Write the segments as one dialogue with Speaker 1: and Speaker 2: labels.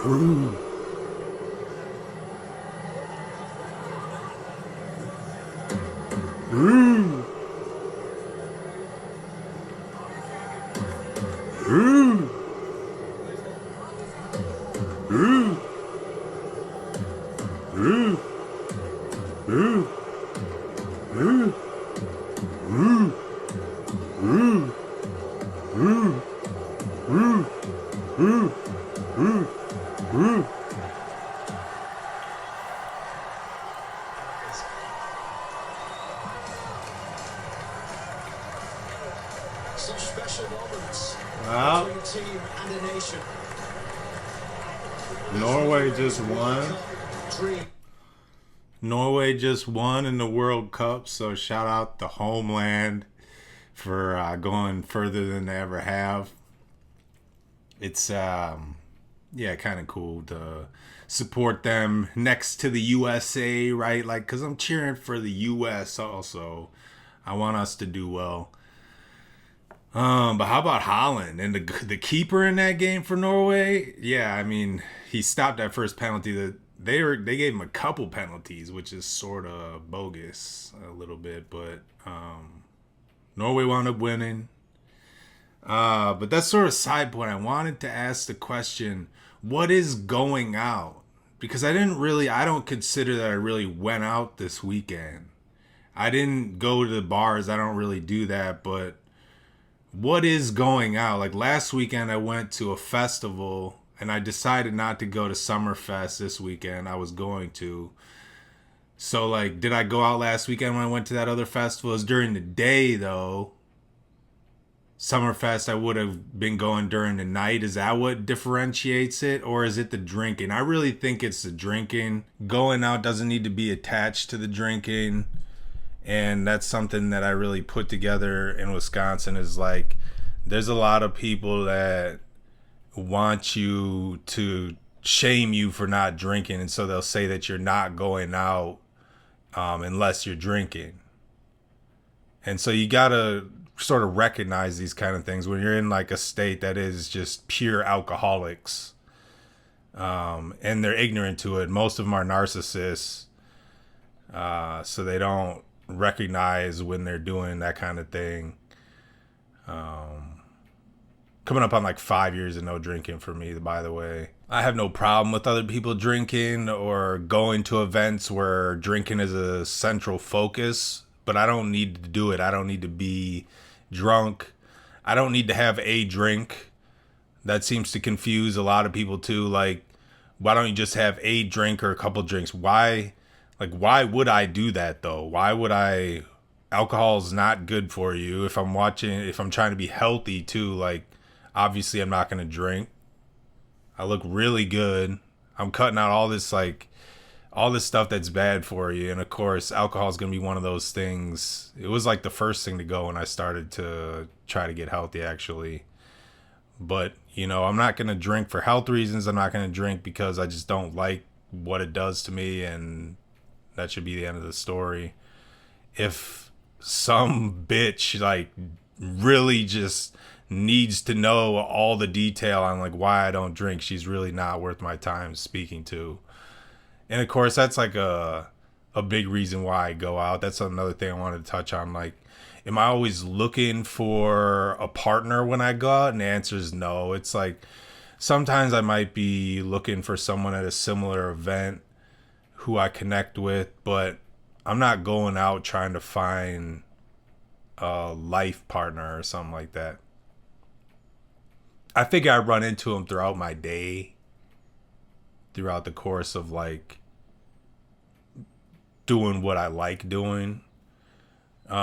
Speaker 1: Ooh. Ooh. Ooh. Ooh. Ooh. Ooh. Ooh. Ooh. Ooh. Ooh. Ooh. Ooh. Ooh. Ooh.
Speaker 2: Some special moments
Speaker 1: Well,
Speaker 2: between a team and a nation.
Speaker 1: Norway just won.
Speaker 2: Dream.
Speaker 1: Norway just won in the World Cup, so shout out the homeland for going further than they ever have. It's yeah, kind of cool to support them next to the USA, right? Like, cause I'm cheering for the US also. I want us to do well. But how about Holland and the keeper in that game for Norway? Yeah, I mean he stopped that first penalty. That they gave him a couple penalties, which is sort of bogus a little bit. But Norway wound up winning. But that's sort of side point. I wanted to ask the question: what is going out? Because I don't consider that I really went out this weekend. I didn't go to the bars. I don't really do that, but what is going out? Like last weekend, I went to a festival and I decided not to go to Summerfest this weekend. I was going to. So, like, did I go out last weekend when I went to that other festival? It was during the day, though. Summerfest, I would have been going during the night. Is that what differentiates it? Or is it the drinking? I really think it's the drinking. Going out doesn't need to be attached to the drinking. And that's something that I really put together in Wisconsin is like there's a lot of people that want you to shame you for not drinking, and so they'll say that you're not going out unless you're drinking. And so you gotta sort of recognize these kind of things when you're in like a state that is just pure alcoholics, and they're ignorant to it. Most of them are narcissists, so they don't recognize when they're doing that kind of thing. Coming up on like 5 years of no drinking for me, by the way. I have no problem with other people drinking or going to events where drinking is a central focus, but I don't need to do it. I don't need to be drunk. I don't need to have a drink. That seems to confuse a lot of people too. Like, why don't you just have a drink or a couple drinks? Why would I do that though? Why would I? Alcohol's not good for you. If I'm trying to be healthy too, like, obviously I'm not going to drink. I look really good. I'm cutting out all this stuff that's bad for you. And of course, alcohol is going to be one of those things. It was like the first thing to go when I started to try to get healthy, actually. But, I'm not going to drink for health reasons. I'm not going to drink because I just don't like what it does to me. And that should be the end of the story. If some bitch, like, really just needs to know all the detail on like why I don't drink, she's really not worth my time speaking to. And of course that's like a big reason why I go out. That's another thing I wanted to touch on. Like, am I always looking for a partner when I go out? And the answer is no. It's like sometimes I might be looking for someone at a similar event who I connect with, but I'm not going out trying to find a life partner or something like that. I think I run into them throughout my day, throughout the course of like doing what I like doing. It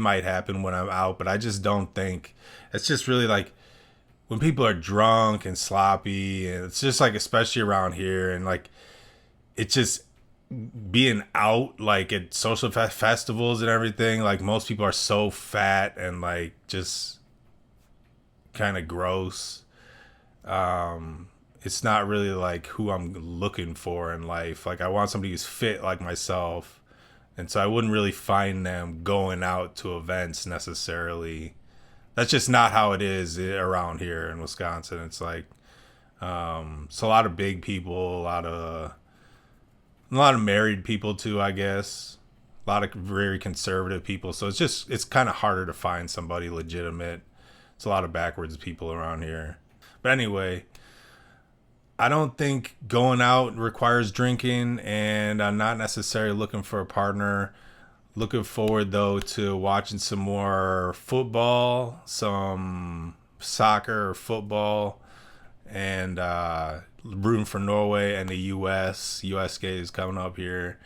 Speaker 1: might happen when I'm out, but I just don't think it's just really like when people are drunk and sloppy, and it's just like, especially around here, and like it's just being out like at social festivals and everything. Like most people are so fat and like just kind of gross. It's not really like who I'm looking for in life. Like I want somebody who's fit like myself, and so I wouldn't really find them going out to events necessarily. That's just not how it is around here in Wisconsin. It's like So a lot of big people, a lot of married people too, I guess. A lot of very conservative people. So it's kind of harder to find somebody legitimate. It's a lot of backwards people around here. But anyway, I don't think going out requires drinking, and I'm not necessarily looking for a partner. Looking forward though to watching some more football, some soccer or football, and rooting for Norway and the U.S. U.S. game is coming up here.